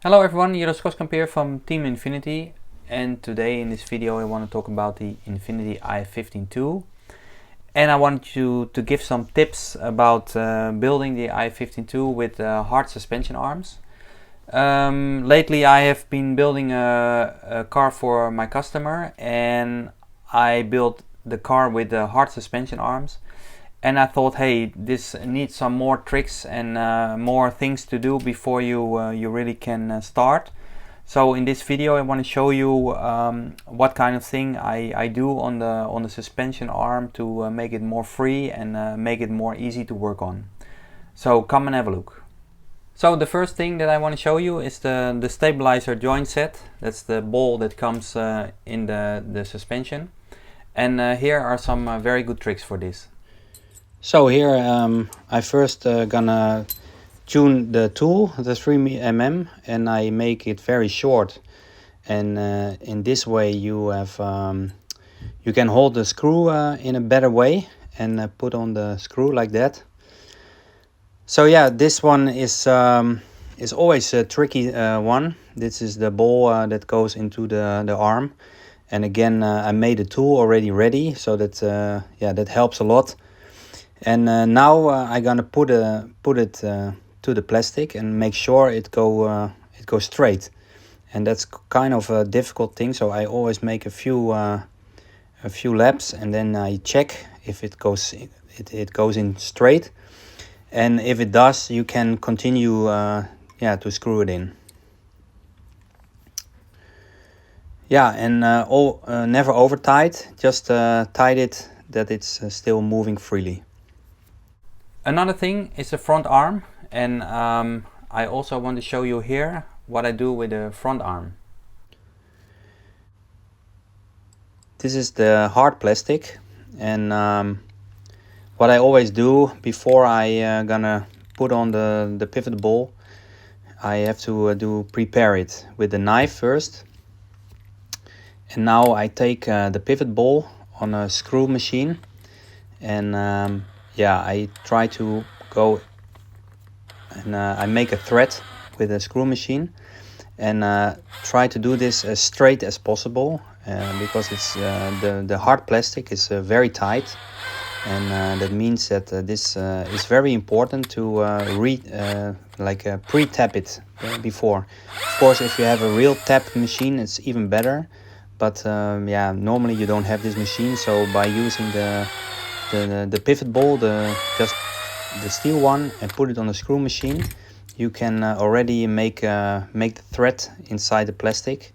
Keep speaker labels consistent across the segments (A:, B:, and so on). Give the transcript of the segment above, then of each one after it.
A: Hello everyone, Jilles Groskamp here from Team Infinity, and today in this video I want to talk about the Infinity IF15-2, and I want you to give some tips about building the IF15-2 with hard suspension arms. Lately I have been building a car for my customer, and I built the car with the hard suspension arms. And I thought, hey, this needs some more tricks and more things to do before you really can start. So in this video I want to show you what kind of thing I do on the suspension arm to make it more free and make it more easy to work on. So come and have a look. So the first thing that I want to show you is the stabilizer joint set. That's the ball that comes in the suspension. And here are some very good tricks for this. So here I first gonna tune the tool, the 3mm, and I make it very short. And in this way you have you can hold the screw in a better way and put on the screw like that. So yeah, this one is always a tricky one. This is the ball that goes into the arm, and again I made the tool already ready, so that yeah, that helps a lot. And now I'm gonna put it to the plastic and make sure it goes straight, and that's kind of a difficult thing. So I always make a few laps, and then I check if it goes in straight, and if it does, you can continue yeah, to screw it in. Yeah, and never over tight, just tight it that it's still moving freely. Another thing is the front arm, and I also want to show you here what I do with the front arm. This is the hard plastic, and what I always do before I gonna put on the pivot ball, I have to prepare it with the knife first. And now I take the pivot ball on a screw machine, and yeah, I try to go and I make a thread with a screw machine, and try to do this as straight as possible because it's the hard plastic is very tight, and that means that this is very important to pre-tap it before. Of course, if you have a real tap machine, it's even better, but yeah, normally you don't have this machine, so by using the pivot ball, just the steel one, and put it on the screw machine, you can already make the thread inside the plastic,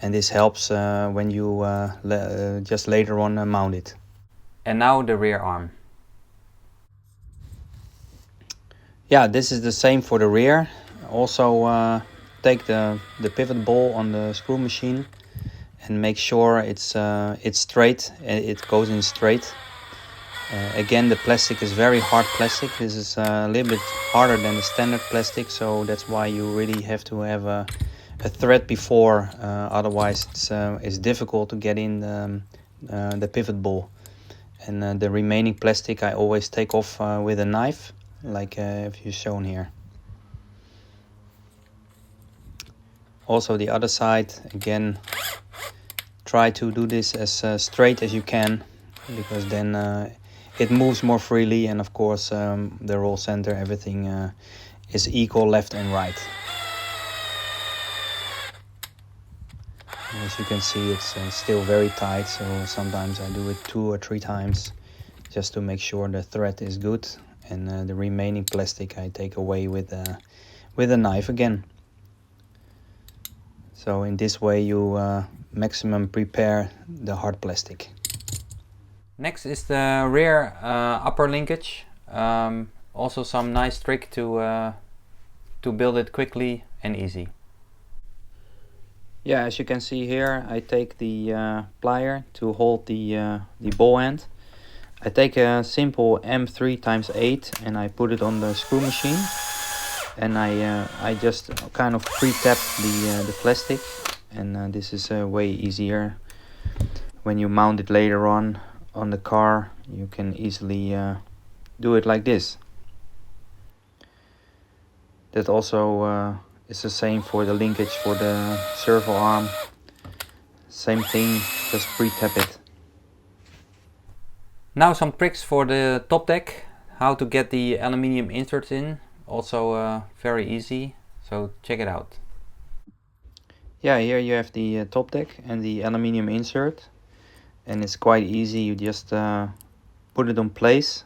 A: and this helps when you just later on mount it. And now the rear arm. Yeah, this is the same for the rear. Also take the pivot ball on the screw machine and make sure it's straight, it goes in straight. Again, the plastic is very hard plastic. This is a little bit harder than the standard plastic, so that's why you really have to have a thread before, otherwise it's difficult to get in the pivot ball. And the remaining plastic I always take off with a knife, like if you've shown here. Also the other side, again, try to do this as straight as you can, because then it moves more freely, and of course the roll center, everything is equal left and right. As you can see, it's still very tight, so sometimes I do it 2 or 3 times just to make sure the thread is good, and the remaining plastic I take away with a knife again. So in this way you maximum prepare the hard plastic. Next is the rear upper linkage. Also some nice trick to build it quickly and easy. Yeah, as you can see here, I take the plier to hold the ball end. I take a simple M3x8 and I put it on the screw machine, and I just kind of pre-tap the plastic, and this is way easier. When you mount it later on the car, you can easily do it like this. That also It's the same for the linkage for the servo arm. Same thing, just pre-tap it. Now some tricks for the top deck. How to get the aluminium inserts in. Also very easy, so check it out. Yeah, here you have the top deck and the aluminium insert. And it's quite easy, you just put it on place.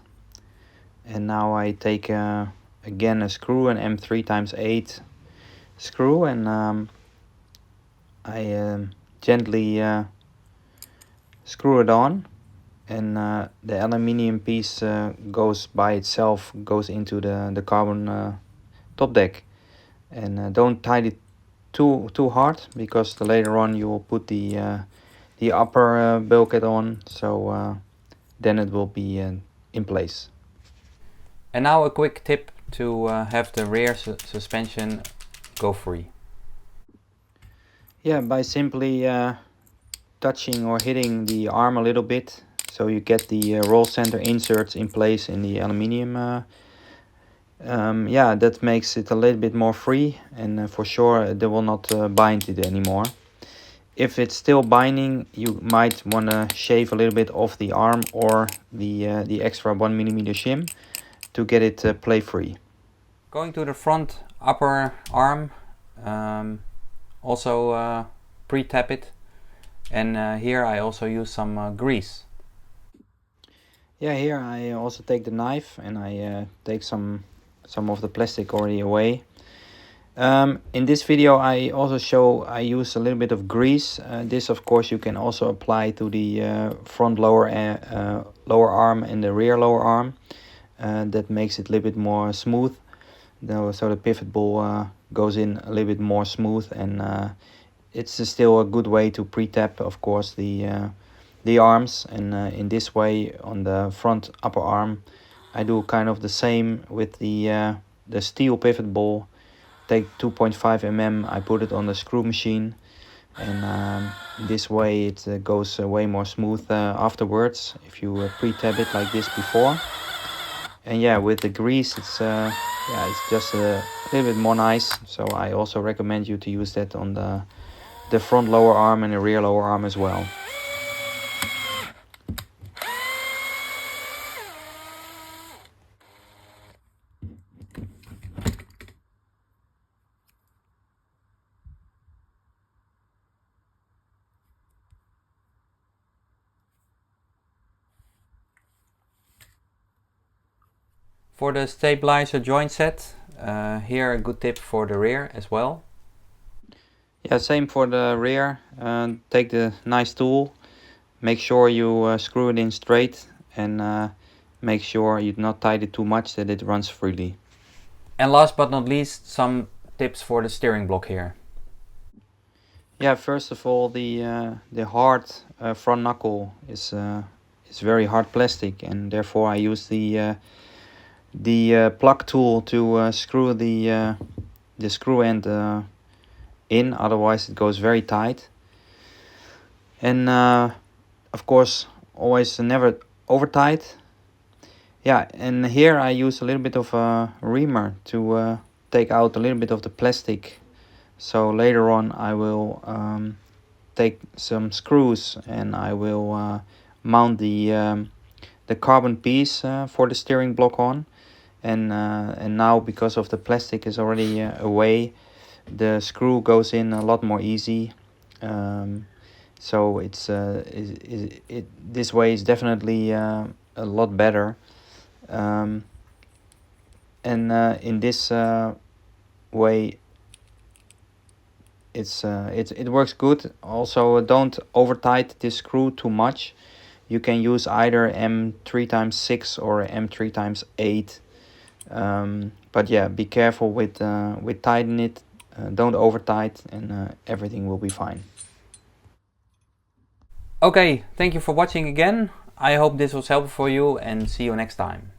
A: And now I take again a screw, an M3x8 screw, and I gently screw it on, and the aluminium piece goes by itself, goes into the carbon top deck. And don't tighten it too hard, because later on you will put the upper bulkhead on, so then it will be in place. And now a quick tip to have the rear suspension go free. Yeah, by simply touching or hitting the arm a little bit, so you get the roll center inserts in place in the aluminium. Yeah, that makes it a little bit more free, and for sure they will not bind it anymore. If it's still binding, you might want to shave a little bit off the arm or the extra 1mm shim to get it play free. Going to the front upper arm, also pre-tap it, and here I also use some grease. Yeah, here I also take the knife and I take some of the plastic already away. In this video I also show I use a little bit of grease. This of course you can also apply to the front lower arm and the rear lower arm. That makes it a little bit more smooth, so the pivot ball goes in a little bit more smooth, and it's still a good way to pre-tap of course the arms. And in this way on the front upper arm I do kind of the same with the steel pivot ball. Take 2.5 mm, I put it on the screw machine, and this way it goes way more smooth afterwards if you pre-tap it like this before. And yeah, with the grease it's yeah, it's just a little bit more nice, so I also recommend you to use that on the front lower arm and the rear lower arm as well. For the stabilizer joint set, here a good tip for the rear as well. Yeah, same for the rear. Take the nice tool, make sure you screw it in straight, and make sure you not tighten it too much that it runs freely. And last but not least, some tips for the steering block here. Yeah, first of all, the hard front knuckle is very hard plastic, and therefore I use the plug tool to screw the screw end in, otherwise it goes very tight. And of course always never over tight. Yeah, and here I use a little bit of a reamer to take out a little bit of the plastic, so later on I will take some screws and I will mount the carbon piece for the steering block on. And now, because of the plastic is already away, the screw goes in a lot more easy. So it's this way is definitely a lot better. And in this way, it works good. Also, don't over tight this screw too much. You can use either M3x6 or M3x8. But yeah, be careful with tightening it. Don't over tight, and everything will be fine. Okay, thank you for watching again. I hope this was helpful for you, and see you next time.